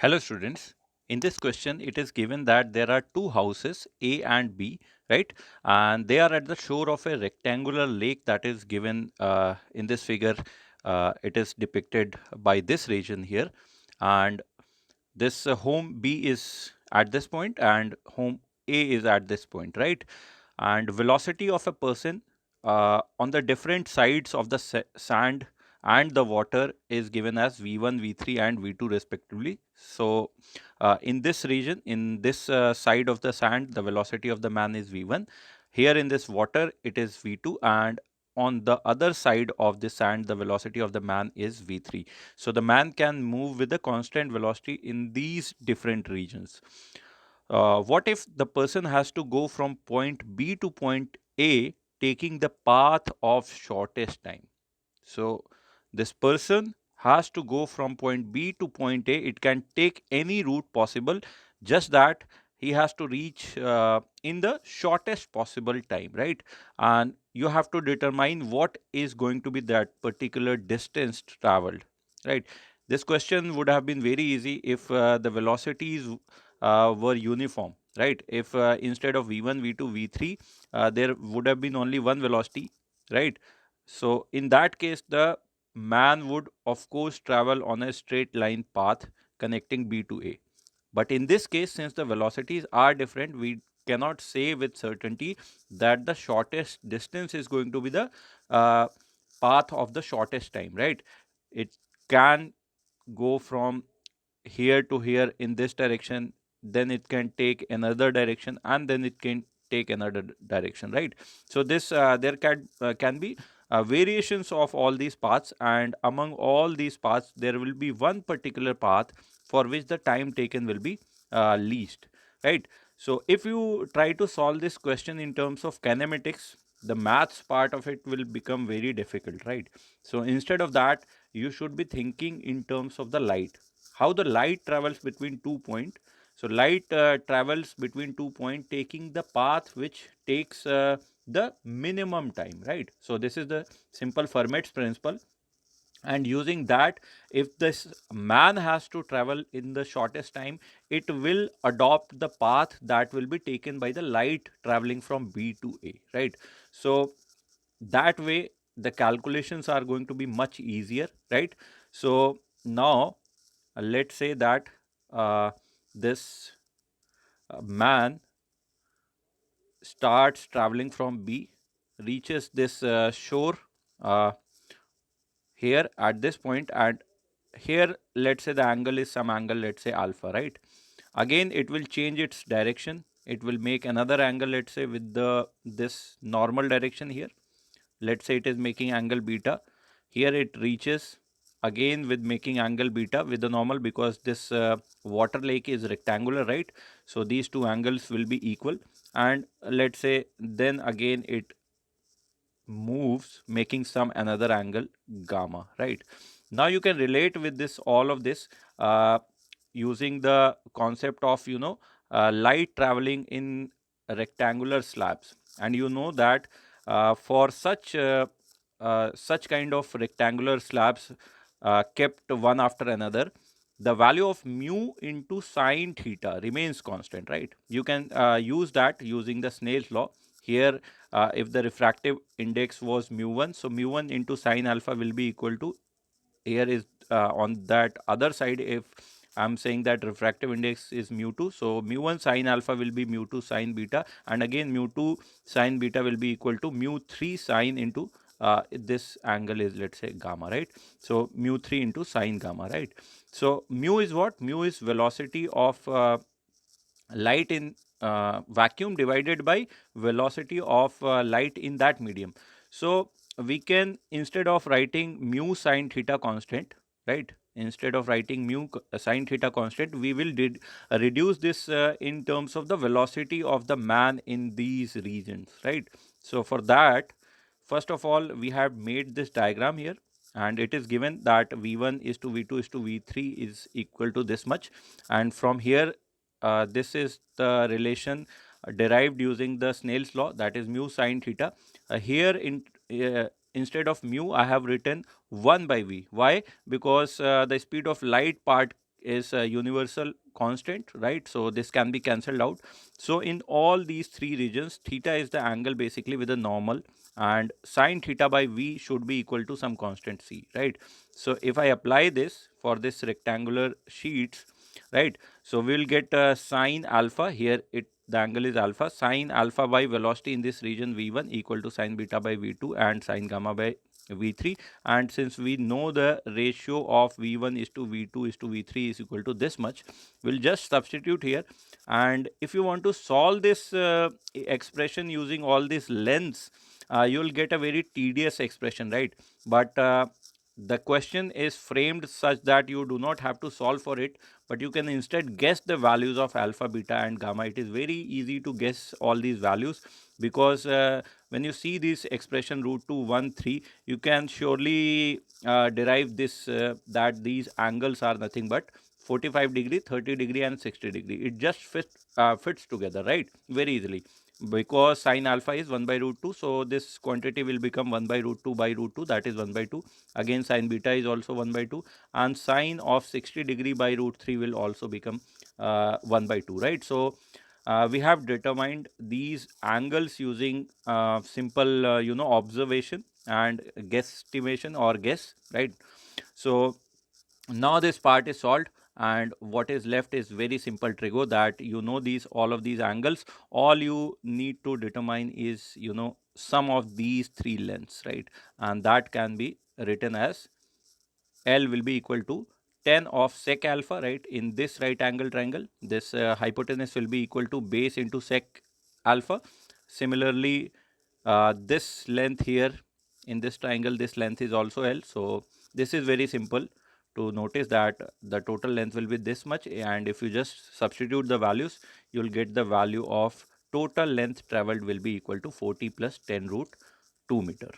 Hello students. In this question, it is given that there are two houses A and B, right? And they are at the shore of a rectangular lake that is given in this figure. It is depicted by this region here. And this home B is at this point and home A is at this point, right? And velocity of a person on the different sides of the sand and the water is given as v1, v3 and v2 respectively. So in this region, in this side of the sand, the velocity of the man is v1. Here in this water, it is v2, and on the other side of the sand, the velocity of the man is v3. So the man can move with a constant velocity in these different regions. What if the person has to go from point B to point A taking the path of shortest time? So this person has to go from point B to point A. It can take any route possible, just that he has to reach in the shortest possible time, right? And you have to determine what is going to be that particular distance traveled, right? This question would have been very easy if the velocities were uniform, right? If instead of v1, v2, v3, there would have been only one velocity, right? So in that case, the man would of course travel on a straight line path connecting B to A. But in this case, since the velocities are different, we cannot say with certainty that the shortest distance is going to be the uh, path of the shortest time, right? It can go from here to here in this direction, then it can take another direction, and then it can take another direction, right? So this there can be variations of all these paths, and among all these paths there will be one particular path for which the time taken will be least, right? So if you try to solve this question in terms of kinematics, the maths part of it will become very difficult, right? So instead of that, you should be thinking in terms of the light, how the light travels between 2 points. So light travels between 2 points taking the path which takes the minimum time, right? So this is the simple Fermat's principle, and using that, if this man has to travel in the shortest time, it will adopt the path that will be taken by the light traveling from B to A, right? So that way the calculations are going to be much easier, right? So now let's say that this man starts traveling from B, reaches this shore uh, here at this point, and here let's say the angle is some angle, let's say alpha, right? Again it will change its direction, it will make another angle, let's say with the this normal direction here, let's say it is making angle beta. Here it reaches again with making angle beta with the normal, because this water lake is rectangular, right? So these two angles will be equal, and let's say then again it moves making some another angle gamma, right? Now you can relate with this, all of this, uh, using the concept of light traveling in rectangular slabs. And you know that for such kind of rectangular slabs kept one after another, the value of mu into sine theta remains constant, right? You can use that using the Snell's law. Here if the refractive index was mu1, so mu1 into sine alpha will be equal to, here is on that other side, if I'm saying that refractive index is mu2, so mu1 sine alpha will be mu2 sine beta, and again mu2 sine beta will be equal to mu3 sine into this angle is, let's say, gamma, right? So mu3 into sine gamma, right? So mu is what? Mu is velocity of light in vacuum divided by velocity of light in that medium. So we can, instead of writing mu sine theta constant, right? Instead of writing mu sine theta constant, we will reduce this in terms of the velocity of the man in these regions, right? So for that, first of all, we have made this diagram here, and it is given that v1 is to v2 is to v3 is equal to this much, and from here this is the relation derived using the Snell's law, that is mu sine theta. Here instead of mu, I have written 1 by v. Why? Because the speed of light part is a universal constant, right? So this can be cancelled out. So in all these three regions, theta is the angle basically with a normal, and sine theta by v should be equal to some constant c, right? So if I apply this for this rectangular sheets, right, so we'll get sine alpha here, the angle is alpha, sine alpha by velocity in this region v1 equal to sine beta by v2 and sine gamma by v3. And since we know the ratio of v1 is to v2 is to v3 is equal to this much, we'll just substitute here. And if you want to solve this expression using all these lengths, you'll get a very tedious expression, right? But the question is framed such that you do not have to solve for it, but you can instead guess the values of alpha, beta and gamma. It is very easy to guess all these values, because when you see this expression root 2 1 3, you can surely derive this that these angles are nothing but 45 degree, 30 degree and 60 degree. It just fits together, right, very easily, because sine alpha is 1 by root 2, so this quantity will become 1 by root 2 by root 2, that is 1 by 2. Again sine beta is also 1 by 2, and sine of 60 degree by root 3 will also become 1 by 2, right? So we have determined these angles using simple observation and guesstimation or guess, right? So now this part is solved, and what is left is very simple trigo, that these all of these angles. All you need to determine is sum of these three lengths, right? And that can be written as L will be equal to tan of sec alpha, right? In this right angle triangle, this hypotenuse will be equal to base into sec alpha. Similarly, this length here in this triangle, this length is also L. So this is very simple to notice that the total length will be this much, and if you just substitute the values, you'll get the value of total length traveled will be equal to 40 plus 10 root 2 meter.